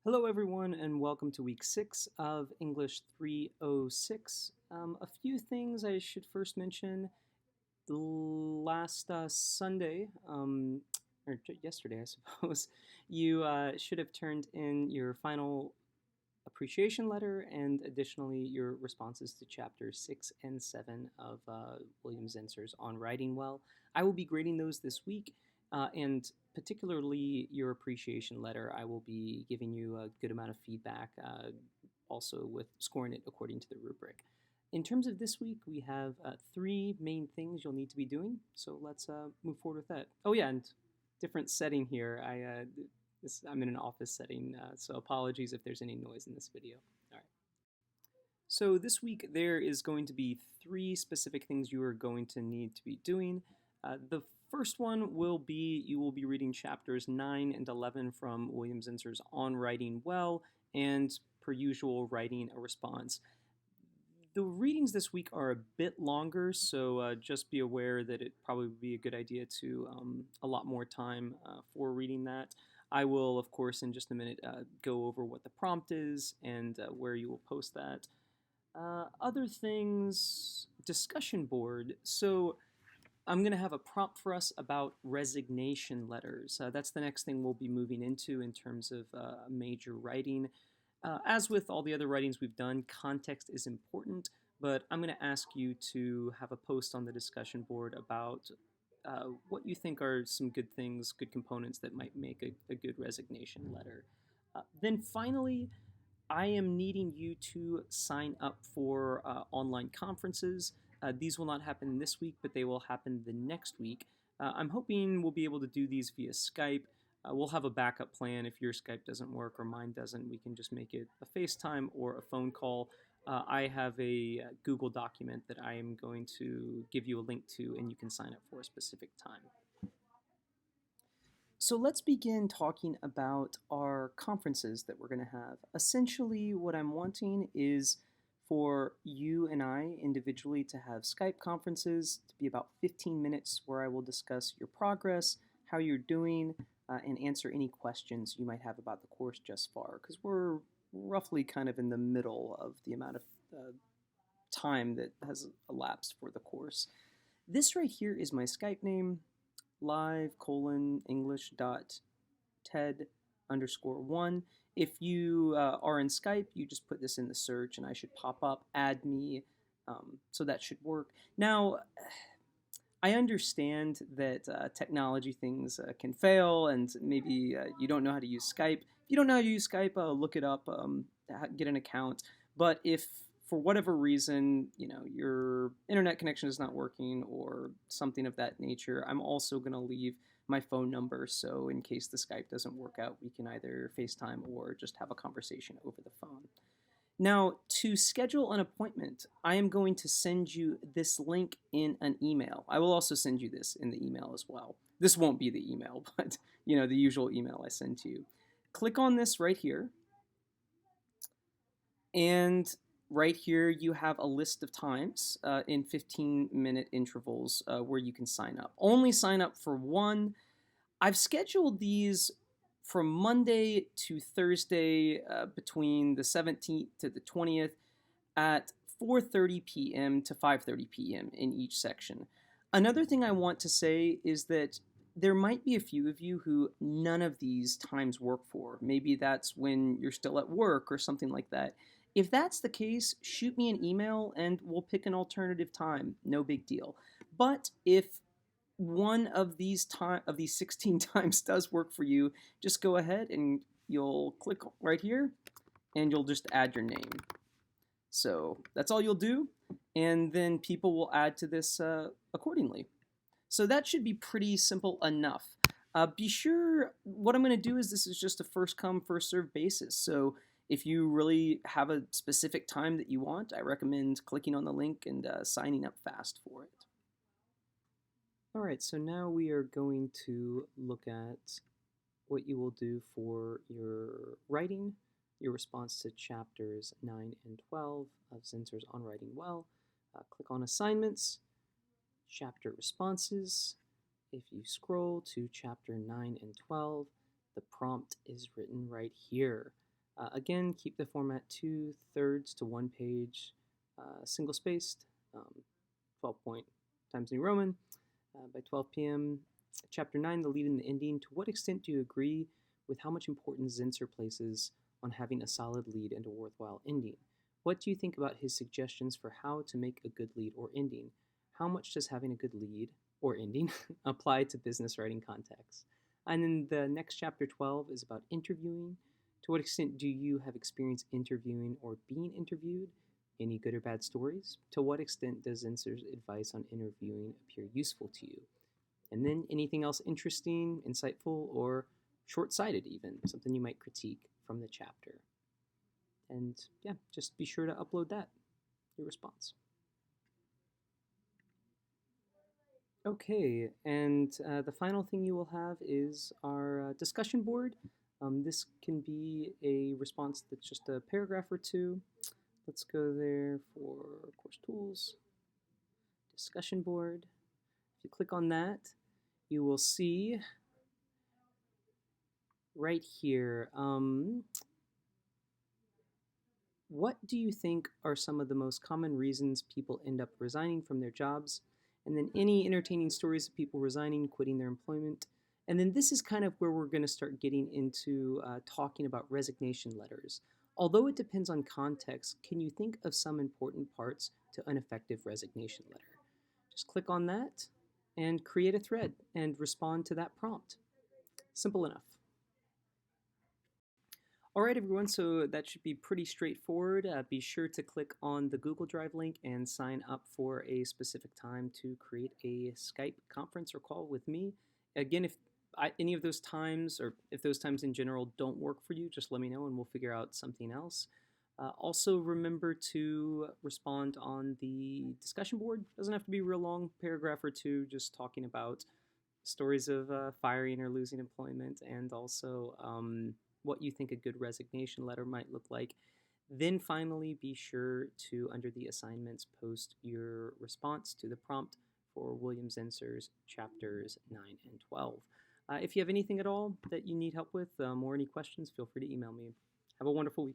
Hello, everyone, and welcome to week 6 of English 306. A few things I should first mention. Last Sunday, or yesterday, I suppose, you should have turned in your final appreciation letter and additionally your responses to chapters 6 and 7 of William Zinser's On Writing Well. I will be grading those this week, and particularly your appreciation letter. I will be giving you a good amount of feedback, also with scoring it according to the rubric. In terms of this week, we have three main things you'll need to be doing, so let's move forward with that. Oh yeah, and different setting here. I'm in an office setting, so apologies if there's any noise in this video. All right. So this week there is going to be three specific things you are going to need to be doing. The first one will be you will be reading chapters 9 and 11 from William Zinser's On Writing Well, and per usual, writing a response. The readings this week are a bit longer, so just be aware that it probably would be a good idea to allot more time for reading that. I will, of course, in just a minute go over what the prompt is and where you will post that. Other things, discussion board. So I'm going to have a prompt for us about resignation letters. That's the next thing we'll be moving into in terms of major writing. As with all the other writings we've done, context is important, but I'm going to ask you to have a post on the discussion board about what you think are some good things, good components that might make a good resignation letter. Then finally, I am needing you to sign up for online conferences. These will not happen this week, but they will happen the next week. I'm hoping we'll be able to do these via Skype. We'll have a backup plan if your Skype doesn't work or mine doesn't. We can just make it a FaceTime or a phone call. I have a Google document that I am going to give you a link to, and you can sign up for a specific time. So let's begin talking about our conferences that we're going to have. Essentially, what I'm wanting is for you and I individually to have Skype conferences to be about 15 minutes where I will discuss your progress, how you're doing, and answer any questions you might have about the course just far, because we're roughly kind of in the middle of the amount of time that has elapsed for the course. This right here is my Skype name, live:/English.ted_1. If you are in Skype, you just put this in the search and I should pop up, add me, so that should work. Now, I understand that technology things can fail, and maybe you don't know how to use Skype. If you don't know how to use Skype, look it up, get an account. But if for whatever reason, your internet connection is not working or something of that nature, I'm also going to leave my phone number, so in case the Skype doesn't work out, we can either FaceTime or just have a conversation over the phone. Now, to schedule an appointment, I am going to send you this link in an email. I will also send you this in the email as well. This won't be the email, but the usual email I send to you. Click on this right here, and right here you have a list of times in 15-minute intervals where you can sign up. Only sign up for one. I've scheduled these from Monday to Thursday between the 17th to the 20th at 4:30 p.m. to 5:30 p.m. in each section. Another thing I want to say is that there might be a few of you who none of these times work for. Maybe that's when you're still at work or something like that. If that's the case, shoot me an email and we'll pick an alternative time. No big deal. But if one of these 16 times does work for you, just go ahead and you'll click right here and you'll just add your name. So that's all you'll do, and then people will add to this accordingly. So that should be pretty simple enough. Be sure, what I'm going to do is this is just a first come, first served basis. So if you really have a specific time that you want, I recommend clicking on the link and signing up fast for it. All right, so now we are going to look at what you will do for your writing, your response to chapters 9 and 12 of Zinser's On Writing Well. Click on Assignments, Chapter Responses. If you scroll to chapter 9 and 12, the prompt is written right here. Again, keep the format 2/3 to 1 page, single spaced, 12 point Times New Roman, by 12 p.m. Chapter 9, the lead and the ending. To what extent do you agree with how much importance Zinsser places on having a solid lead and a worthwhile ending? What do you think about his suggestions for how to make a good lead or ending? How much does having a good lead or ending apply to business writing contexts? And then the next chapter 12 is about interviewing. To what extent do you have experience interviewing or being interviewed? Any good or bad stories? To what extent does Zinsser's advice on interviewing appear useful to you? And then anything else interesting, insightful, or short-sighted even, something you might critique from the chapter. And yeah, just be sure to upload that, your response. Okay, and the final thing you will have is our discussion board. This can be a response that's just a paragraph or two. Let's go there for course tools, discussion board. If you click on that, you will see right here, what do you think are some of the most common reasons people end up resigning from their jobs? And then any entertaining stories of people resigning, quitting their employment. And then this is kind of where we're going to start getting into talking about resignation letters. Although it depends on context, can you think of some important parts to an effective resignation letter? Just click on that and create a thread and respond to that prompt. Simple enough. All right, everyone, so that should be pretty straightforward. Be sure to click on the Google Drive link and sign up for a specific time to create a Skype conference or call with me. Again, if any of those times, or if those times in general don't work for you, just let me know and we'll figure out something else. Also, remember to respond on the discussion board. Doesn't have to be real long, paragraph or two, just talking about stories of firing or losing employment, and also what you think a good resignation letter might look like. Then finally, be sure to, under the assignments, post your response to the prompt for William Zinsser's chapters 9 and 12. If you have anything at all that you need help with or any questions, feel free to email me. Have a wonderful week.